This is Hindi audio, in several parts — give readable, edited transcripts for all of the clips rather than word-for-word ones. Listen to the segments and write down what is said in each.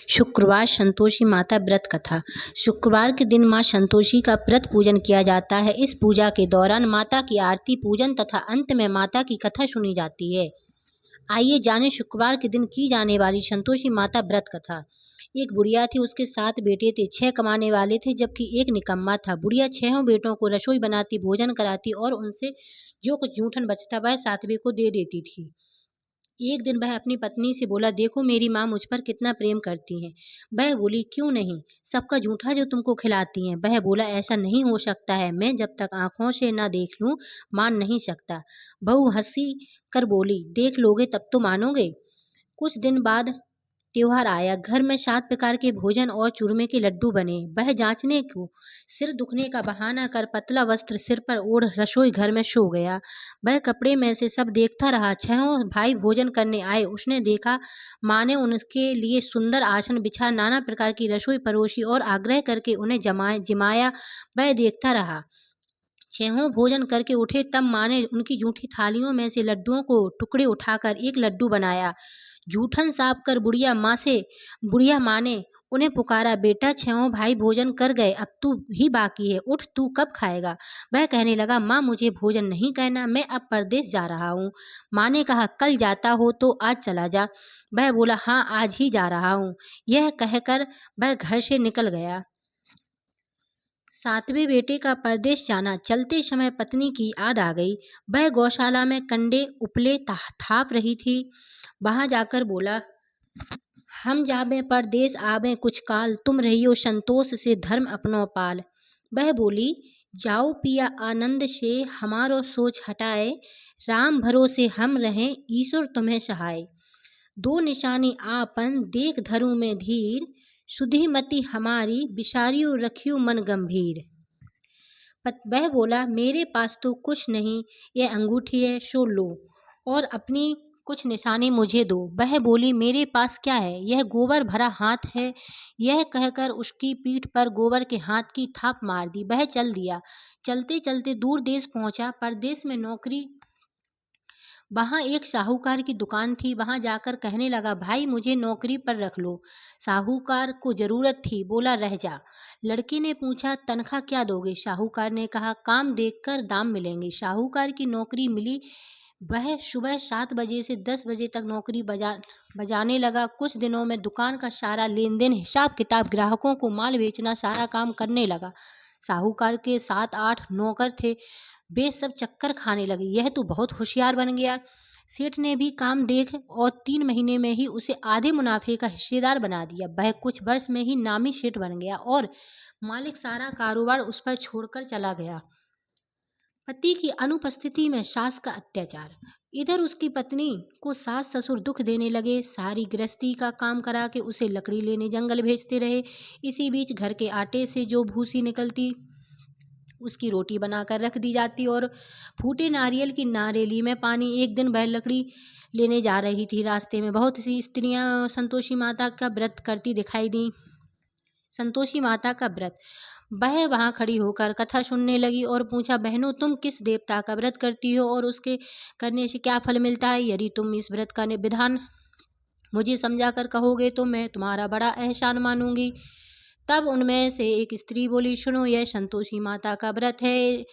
शुक्रवार संतोषी माता व्रत कथा। शुक्रवार के दिन मां संतोषी का व्रत पूजन किया जाता है। इस पूजा के दौरान माता की आरती पूजन तथा अंत में माता की कथा सुनी जाती है। आइए जानें शुक्रवार के दिन की जाने वाली संतोषी माता व्रत कथा। एक बुढ़िया थी, उसके 7 बेटे थे। 6 कमाने वाले थे जबकि एक निकम्मा था। बुढ़िया 6 बेटों को रसोई बनाती, भोजन कराती और उनसे जो कुछ जूठन बचता वह 7वें को दे देती थी। एक दिन वह अपनी पत्नी से बोला, देखो मेरी माँ मुझ पर कितना प्रेम करती हैं। वह बोली, क्यों नहीं, सबका जूठा जो तुमको खिलाती हैं। वह बोला, ऐसा नहीं हो सकता है, मैं जब तक आंखों से ना देख लूं मान नहीं सकता। बहू हंसी कर बोली, देख लोगे तब तो मानोगे। कुछ दिन बाद त्योहार आया। घर में 7 प्रकार के भोजन और चूरमे के लड्डू बने। वह जांचने को सिर दुखने का बहाना कर पतला वस्त्र सिर पर ओढ़ रसोई घर में सो गया। वह कपड़े में से सब देखता रहा। 6 भाई भोजन करने आए। उसने देखा माँ ने उनके लिए सुंदर आसन बिछा, नाना प्रकार की रसोई परोसी और आग्रह करके उन्हें जिमाया। वह देखता रहा। 6 भोजन करके उठे तब माँ ने उनकी जूठी थालियों में से लड्डुओं को टुकड़े उठाकर एक लड्डू बनाया। जूठन साफ कर बुढ़िया माँ ने उन्हें पुकारा, बेटा 6 भाई भोजन कर गए, अब तू ही बाकी है, उठ, तू कब खाएगा। वह कहने लगा, माँ मुझे भोजन नहीं करना, मैं अब परदेश जा रहा हूँ। माँ ने कहा, कल जाता हो तो आज चला जा। वह बोला, हाँ आज ही जा रहा हूँ। यह कहकर वह घर से निकल गया। 7वें बेटे का परदेश जाना। चलते समय पत्नी की याद आ गई। वह गौशाला में कंडे उपले थाप रही थी। वहां जाकर बोला, हम जाबे परदेश आबे कुछ काल, तुम रहियो संतोष से धर्म अपनो पाल। वह बोली, जाओ पिया आनंद से, हमारो सोच हटाए, राम भरोसे हम रहें, ईश्वर तुम्हें सहाय। 2 निशानी आपन देख धरू में धीर, सुधी मति हमारी विसारियो रखियो मन गंभीर। वह बोला, मेरे पास तो कुछ नहीं, यह अंगूठी है, सो लो और अपनी कुछ निशानी मुझे दो। वह बोली, मेरे पास क्या है, यह गोबर भरा हाथ है। यह कहकर उसकी पीठ पर गोबर के हाथ की थाप मार दी। वह चल दिया। चलते चलते दूर देश पहुंचा। परदेश में नौकरी। वहां एक साहूकार की दुकान थी। वहां जाकर कहने लगा, भाई मुझे नौकरी पर रख लो। साहूकार को जरूरत थी। बोला, रह जा। लड़के ने पूछा, तनख्वाह क्या दोगे। साहूकार ने कहा, काम देखकर दाम मिलेंगे। साहूकार की नौकरी मिली। वह सुबह 7 बजे से 10 बजे तक नौकरी बजाने लगा। कुछ दिनों में दुकान का सारा लेन देन, हिसाब किताब, ग्राहकों को माल बेचना, सारा काम करने लगा। साहूकार के 7-8 नौकर थे। वे सब चक्कर खाने लगे, यह तो बहुत होशियार बन गया। सेठ ने भी काम देख और 3 महीने में ही उसे आधे मुनाफे का हिस्सेदार बना दिया। वह कुछ वर्ष में ही नामी सेठ बन गया और मालिक सारा कारोबार उस पर छोड़कर चला गया। पति की अनुपस्थिति में सास का अत्याचार। इधर उसकी पत्नी को सास ससुर दुख देने लगे। सारी गृहस्थी का काम करा के उसे लकड़ी लेने जंगल भेजते रहे। इसी बीच घर के आटे से जो भूसी निकलती उसकी रोटी बनाकर रख दी जाती और फूटे नारियल की नारेली में पानी। एक दिन वह लकड़ी लेने जा रही थी। रास्ते में बहुत सी स्त्रियां संतोषी माता का व्रत करती दिखाई दी। संतोषी माता का व्रत। वह वहां खड़ी होकर कथा सुनने लगी और पूछा, बहनों तुम किस देवता का व्रत करती हो और उसके करने से क्या फल मिलता है। यदि तुम इस व्रत का विधान मुझे समझा कर कहोगे तो मैं तुम्हारा बड़ा एहसान मानूंगी। तब उनमें से एक स्त्री बोली, सुनो, यह संतोषी माता का व्रत है।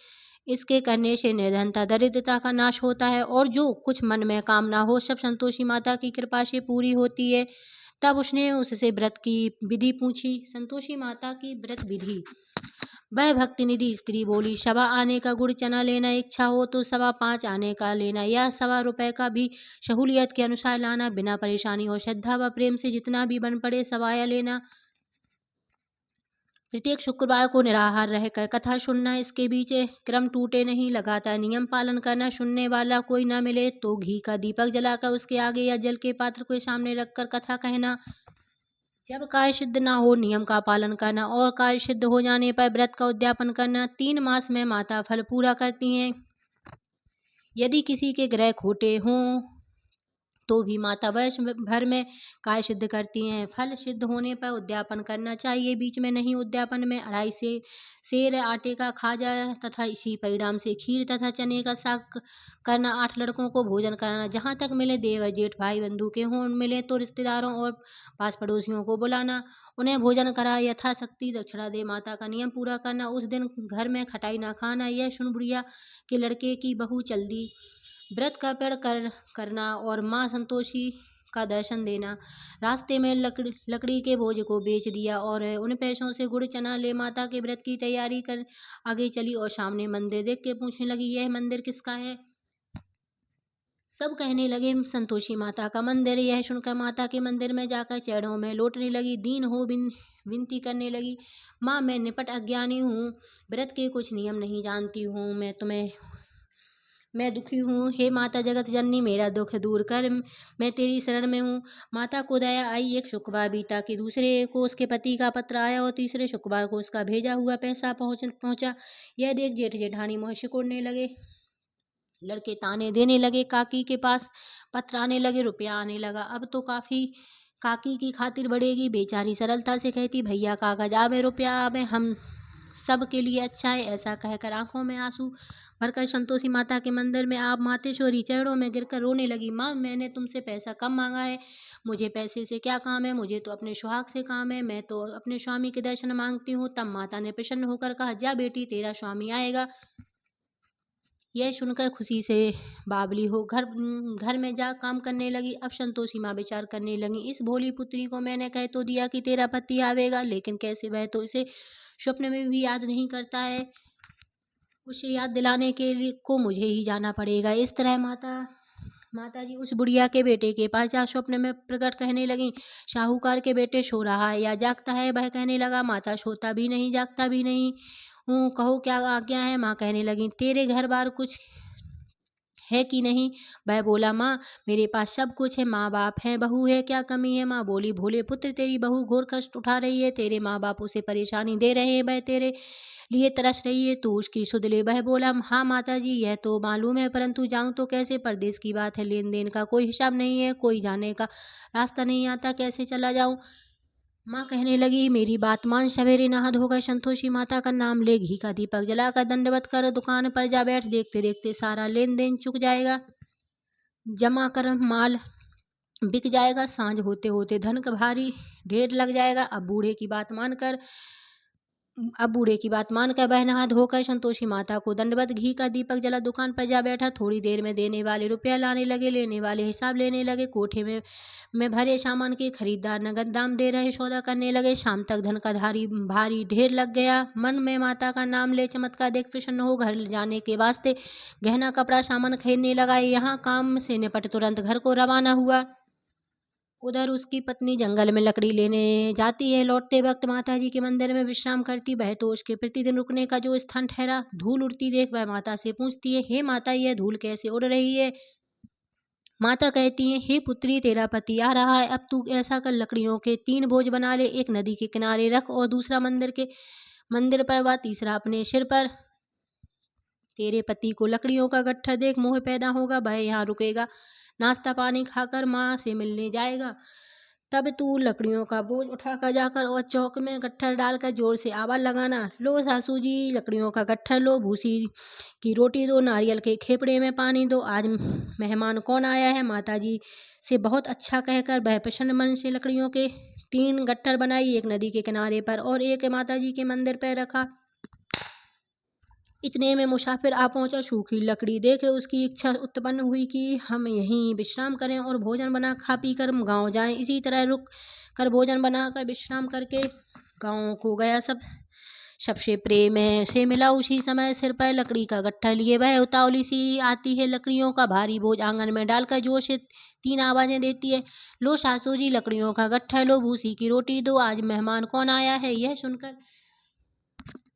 इसके करने से निर्धनता दरिद्रता का नाश होता है और जो कुछ मन में कामना हो सब संतोषी माता की कृपा से पूरी होती है। तब उसने उससे व्रत की विधि पूछी। संतोषी माता की व्रत विधि। वह भक्ति निधि स्त्री बोली, 1.25 आने का गुड़ चना लेना, इच्छा हो तो 5.25 आने का लेना या 1.25 रुपए का भी सहूलियत के अनुसार लाना। बिना परेशानी और श्रद्धा व प्रेम से जितना भी बन पड़े सवाया लेना। प्रत्येक शुक्रवार को निराहार रहकर कथा सुनना, इसके बीच क्रम टूटे नहीं, लगातार नियम पालन करना। सुनने वाला कोई न मिले तो घी का दीपक जलाकर उसके आगे या जल के पात्र के सामने रखकर कथा कहना। जब कार्य सिद्ध न हो नियम का पालन करना और कार्य सिद्ध हो जाने पर व्रत का उद्यापन करना। 3 मास में माता फल पूरा करती हैं। यदि किसी के ग्रह खोटे हों तो भी माता वर्ष भर में काय सिद्ध करती हैं। फल सिद्ध होने पर उद्यापन करना चाहिए, बीच में नहीं। उद्यापन में 2.5 से सेर आटे का खाजा तथा इसी परिणाम से खीर तथा चने का साग करना। 8 लड़कों को भोजन कराना। जहाँ तक मिले देवर जेठ भाई बंधु के हों, मिले तो रिश्तेदारों और पास पड़ोसियों को बुलाना, उन्हें भोजन करा यथाशक्ति दक्षिणा दे। माता का नियम पूरा करना। उस दिन घर में खटाई ना खाना। यह सुन बुढ़िया के लड़के की बहू चल दी। व्रत का पेड़ करना और माँ संतोषी का दर्शन देना। रास्ते में लकड़ी के बोझ को बेच दिया और उन पैसों से गुड़ चना ले माता के व्रत की तैयारी कर आगे चली और सामने मंदिर देख के पूछने लगी, यह मंदिर किसका है? सब कहने लगे, संतोषी माता का मंदिर। यह सुनकर माता के मंदिर में जाकर चरणों में लौटने लगी, दीन हो विनती करने लगी, माँ मैं निपट अज्ञानी हूँ, व्रत के कुछ नियम नहीं जानती हूँ, मैं दुखी हूँ। हे माता जगत जननी, मेरा दुख दूर कर, मैं तेरी शरण में हूँ। माता को दया आई। एक शुक्रवार बीता कि दूसरे को उसके पति का पत्र आया और तीसरे शुक्रवार को उसका भेजा हुआ पैसा पहुँचा। यह देख जेठ जेठानी मुँह सिकोड़ने लगे। लड़के ताने देने लगे। काकी के पास पत्र आने लगे, रुपया आने लगा। अब तो काफी काकी की खातिर बढ़ेगी। बेचारी सरलता से कहती, भैया कागज आवे, रुपया आवे, हम सब के लिए अच्छा है। ऐसा कहकर आंखों में आंसू भरकर संतोषी माता के मंदिर में आप मातेश्वरी चरणों में गिरकर रोने लगी। माँ मैंने तुमसे पैसा कम मांगा है, मुझे पैसे से क्या काम है, मुझे तो अपने सुहाग से काम है, मैं तो अपने स्वामी के दर्शन मांगती हूँ। तब माता ने प्रसन्न होकर कहा, जा बेटी तेरा स्वामी आएगा। यह सुनकर खुशी से बावली हो घर में जा काम करने लगी। अब संतोषी माँ विचार करने लगी, इस भोली पुत्री को मैंने कह तो दिया कि तेरा पति आवेगा, लेकिन कैसे? वह तो इसे स्वप्न में भी याद नहीं करता है। उसे याद दिलाने के लिए को मुझे ही जाना पड़ेगा। इस तरह माता जी उस बुढ़िया के बेटे के पास जा स्वप्न में प्रकट कहने लगी, साहूकार के बेटे सो रहा है या जागता है? वह कहने लगा, माता सोता भी नहीं जागता भी नहीं हूँ, कहो क्या आज्ञा है? माँ कहने लगी, तेरे घर बार कुछ है कि नहीं? वह बोला, माँ मेरे पास सब कुछ है, माँ बाप है, बहू है, क्या कमी है? माँ बोली, भोले पुत्र तेरी बहू घोर कष्ट उठा रही है, तेरे माँ बाप उसे परेशानी दे रहे हैं, वह तेरे लिए तरस रही है, तू उसकी सुध ले। वह बोला, हाँ माता जी यह तो मालूम है, परंतु जाऊं तो कैसे? परदेश की बात है, लेन देन का कोई हिसाब नहीं है, कोई जाने का रास्ता नहीं आता, कैसे चला जाऊं? माँ कहने लगी, मेरी बात मान, सवेरे नहा धोकर संतोषी माता का नाम ले, घी का दीपक जलाकर दंडवत कर दुकान पर जा बैठ, देखते देखते सारा लेन देन चुक जाएगा, जमा कर माल बिक जाएगा, सांझ होते होते धन का भारी ढेर लग जाएगा। अब बूढ़े की बात मानकर वह नहा धोकर संतोषी माता को दंडवत घी का दीपक जला दुकान पर जा बैठा। थोड़ी देर में देने वाले रुपया लाने लगे, लेने वाले हिसाब लेने लगे। कोठे में भरे सामान के खरीदार नगद दाम दे रहे, सौदा करने लगे। शाम तक धन का भारी ढेर लग गया। मन में माता का नाम ले चमत्कार देख प्रसन्न हो घर जाने के वास्ते गहना कपड़ा सामान खरीदने लगा। यहाँ काम से निपट तुरंत घर को रवाना हुआ। उधर उसकी पत्नी जंगल में लकड़ी लेने जाती है। लौटते वक्त माता जी के मंदिर में विश्राम करती। वह तो उसके प्रतिदिन रुकने का जो स्थान ठहरा। धूल उड़ती देख वह माता से पूछती है, हे माता यह धूल कैसे उड़ रही है? माता कहती है, हे पुत्री तेरा पति आ रहा है, अब तू ऐसा कर लकड़ियों के 3 बोझ बना ले, एक नदी के किनारे रख और दूसरा मंदिर पर व तीसरा अपने सिर पर। तेरे पति को लकड़ियों का गट्ठर देख मोह पैदा होगा, वह यहाँ रुकेगा, नाश्ता पानी खाकर माँ से मिलने जाएगा। तब तू लकड़ियों का बोझ उठाकर जाकर और चौक में गट्ठर डालकर जोर से आवाज लगाना, लो सासू जी लकड़ियों का गट्ठर लो, भूसी की रोटी दो, नारियल के खेपड़े में पानी दो, आज मेहमान कौन आया है? माता जी से बहुत अच्छा कहकर वह प्रसन्न मन से लकड़ियों के 3 गट्ठर बनाई, एक नदी के किनारे पर और एक माता जी के मंदिर पर रखा। इतने में मुसाफिर आ पहुंचा। सूखी लकड़ी देखे उसकी इच्छा उत्पन्न हुई कि हम यहीं विश्राम करें और भोजन बना खा पी कर गाँव जाएं। इसी तरह रुक कर भोजन बनाकर विश्राम करके गाँव को गया। सबसे प्रेम से मिला। उसी समय सिर पर लकड़ी का गट्ठा लिए वह उतावली सी आती है, लकड़ियों का भारी बोझ आंगन में डालकर जोर से 3 आवाजें देती है, लो सासू जी लकड़ियों का गट्ठा लो, भूसी की रोटी दो, आज मेहमान कौन आया है? यह सुनकर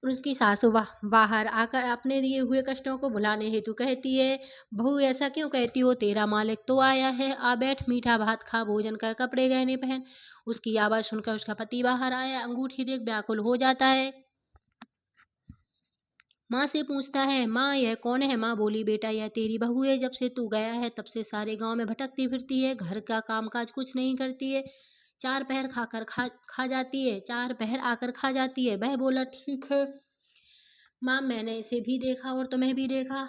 उसकी सासू बाहर आकर अपने दिए हुए कष्टों को भुलाने हेतु कहती है, बहू ऐसा क्यों कहती हो? तेरा मालिक तो आया है, आ बैठ, मीठा भात खा, भोजन कर, कपड़े गहने पहन। उसकी आवाज सुनकर उसका पति बाहर आया। अंगूठी देख व्याकुल हो जाता है। माँ से पूछता है, माँ यह कौन है? माँ बोली, बेटा यह तेरी बहू है, जब से तू गया है तब से सारे गांव में भटकती फिरती है, घर का कामकाज कुछ नहीं करती है, चार पहर खा जाती है, चार पहर आकर खा जाती है। वह बोला, ठीक है माँ, मैंने इसे भी देखा और तुम्हें भी देखा,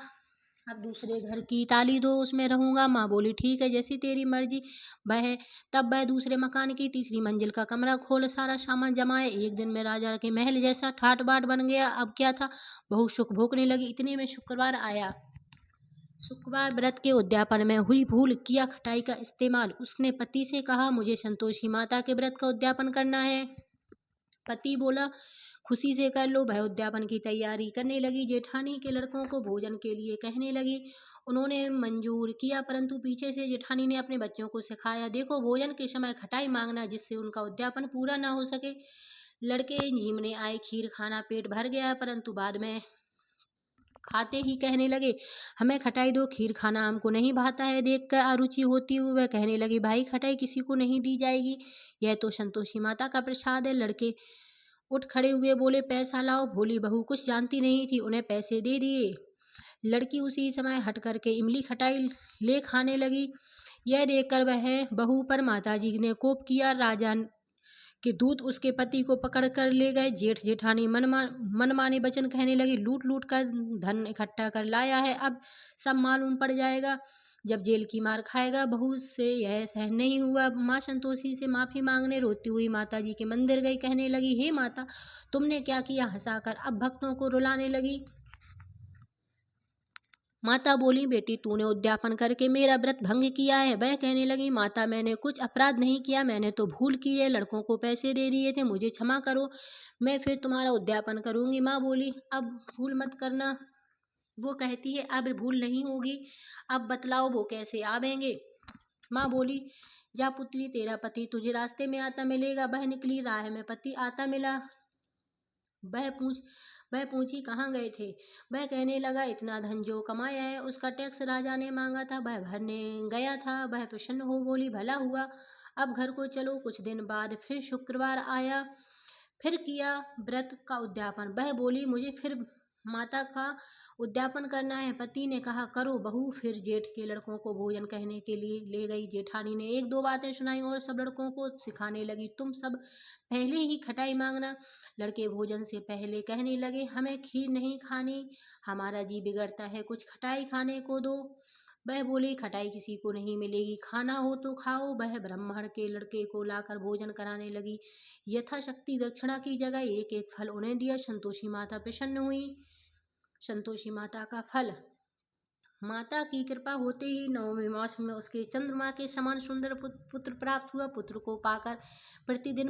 अब दूसरे घर की ताली दो, उसमें रहूंगा। माँ बोली, ठीक है, जैसी तेरी मर्जी। वह दूसरे मकान की तीसरी मंजिल का कमरा खोल सारा सामान जमाए। एक दिन में राजा के महल जैसा ठाट बाट बन गया। अब क्या था, बहू सुख भोगने लगी। इतने में शुक्रवार आया। शुक्रवार व्रत के उद्यापन में हुई भूल किया खटाई का इस्तेमाल। उसने पति से कहा, मुझे संतोषी माता के व्रत का उद्यापन करना है। पति बोला, खुशी से कर लो। वह उद्यापन की तैयारी करने लगी। जेठानी के लड़कों को भोजन के लिए कहने लगी। उन्होंने मंजूर किया, परंतु पीछे से जेठानी ने अपने बच्चों को सिखाया, देखो भोजन के समय खटाई मांगना, जिससे उनका उद्यापन पूरा ना हो सके। लड़के नीमने आए, खीर खाना पेट भर गया, परंतु बाद में खाते ही कहने लगे, हमें खटाई दो, खीर खाना हमको नहीं भाता है। देख कर अरुचि होती हुई वह कहने लगी, भाई खटाई किसी को नहीं दी जाएगी, यह तो संतोषी माता का प्रसाद है। लड़के उठ खड़े हुए, बोले, पैसा लाओ। भोली बहू कुछ जानती नहीं थी, उन्हें पैसे दे दिए। लड़की उसी समय हट करके इमली खटाई ले खाने लगी। यह देखकर वह बहू पर माताजी ने कोप किया। राजा के दूत उसके पति को पकड़ कर ले गए। जेठ जेठानी मनमाने वचन कहने लगी, लूट लूट कर धन इकट्ठा कर लाया है, अब सब मालूम पड़ जाएगा, जब जेल की मार खाएगा। बहू से यह सहन नहीं हुआ। माँ संतोषी से माफी मांगने रोती हुई माता जी के मंदिर गई। कहने लगी, हे माता, तुमने क्या किया? हंसाकर अब भक्तों को रुलाने लगी। माता बोली, बेटी तूने उद्यापन करके मेरा व्रत भंग किया है। वह कहने लगी, माता मैंने कुछ अपराध नहीं किया, मैंने तो भूल की है, लड़कों को पैसे दे दिए थे, मुझे क्षमा करो, मैं फिर तुम्हारा उद्यापन करूंगी। माँ बोली, अब भूल मत करना। वो कहती है, अब भूल नहीं होगी, अब बतलाओ वो कैसे आवेंगे। माँ बोली, जा पुत्री, तेरा पति तुझे रास्ते में आता मिलेगा। वह निकली, राह में पति आता मिला। वह पूछ वह पूछी, कहाँ गए थे? वह कहने लगा, इतना धन जो कमाया है उसका टैक्स राजा ने मांगा था, वह भरने गया था। वह प्रसन्न हो बोली, भला हुआ, अब घर को चलो। कुछ दिन बाद फिर शुक्रवार आया। फिर किया व्रत का उद्यापन। वह बोली, मुझे फिर माता का उद्यापन करना है। पति ने कहा, करो। बहू फिर जेठ के लड़कों को भोजन कहने के लिए ले गई। जेठानी ने एक दो बातें सुनाई और सब लड़कों को सिखाने लगी, तुम सब पहले ही खटाई मांगना। लड़के भोजन से पहले कहने लगे, हमें खीर नहीं खानी, हमारा जी बिगड़ता है, कुछ खटाई खाने को दो। वह बोली, खटाई किसी को नहीं मिलेगी, खाना हो तो खाओ। वह ब्राह्मण के लड़के को लाकर भोजन कराने लगी। यथाशक्ति दक्षिणा की जगह एक एक फल उन्हें दिया। संतोषी माता प्रसन्न हुई। संतोषी माता का फल। माता की कृपा होते ही 9वें मास में उसके चंद्रमा के समान सुंदर पुत्र प्राप्त हुआ। पुत्र को पाकर प्रतिदिन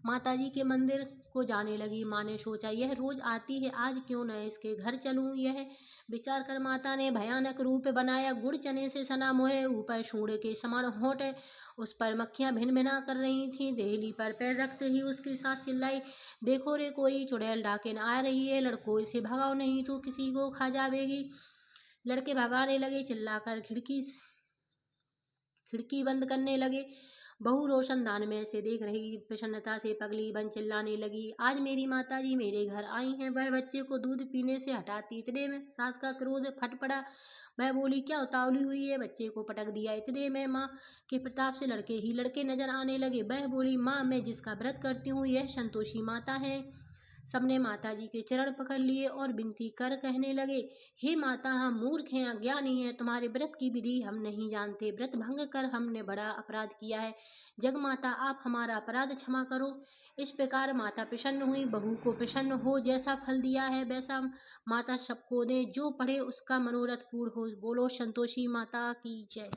माता जी के मंदिर को जाने लगी। माँ ने सोचा, यह रोज आती है, आज क्यों न इसके घर चलूं। यह विचार कर माता ने भयानक रूप बनाया। गुड़ चने से सना मुँह, ऊपर सूंड के समान होंठ, उस पर मक्खियां भिन भिना कर रही थीं। देहली पर पैर रखते ही उसकी सास चिल्लाई, देखो रे, कोई चुड़ैल डाकिन आ रही है, लड़कों इसे भगाओ, नहीं तो किसी को खा जावेगी। लड़के भगाने लगे, चिल्लाकर खिड़की बंद करने लगे। बहू रोशनदान में से देख रही, प्रसन्नता से पगली बन चिल्लाने लगी, आज मेरी माता जी मेरे घर आई हैं। वह बच्चे को दूध पीने से हटाती। इतने में सास का क्रोध फट पड़ा। वह बोली, क्या उतावली हुई है? बच्चे को पटक दिया। इतने में माँ के प्रताप से लड़के ही लड़के नजर आने लगे। वह बोली, माँ मैं जिसका व्रत करती हूँ यह संतोषी माता है। सबने माता जी के चरण पकड़ लिए और विनती कर कहने लगे, हे माता, हम मूर्ख हैं, अज्ञानी हैं, तुम्हारे व्रत की विधि हम नहीं जानते, व्रत भंग कर हमने बड़ा अपराध किया है, जग माता आप हमारा अपराध क्षमा करो। इस प्रकार माता प्रसन्न हुई। बहू को प्रसन्न हो, जैसा फल दिया है वैसा माता सबको दे, जो पढ़े उसका मनोरथ पूर्ण हो। बोलो संतोषी माता की जय।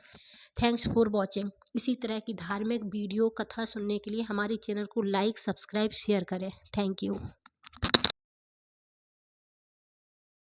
Thanks for watching. इसी तरह की धार्मिक वीडियो कथा सुनने के लिए हमारे चैनल को लाइक, सब्सक्राइब, शेयर करें। Thank you.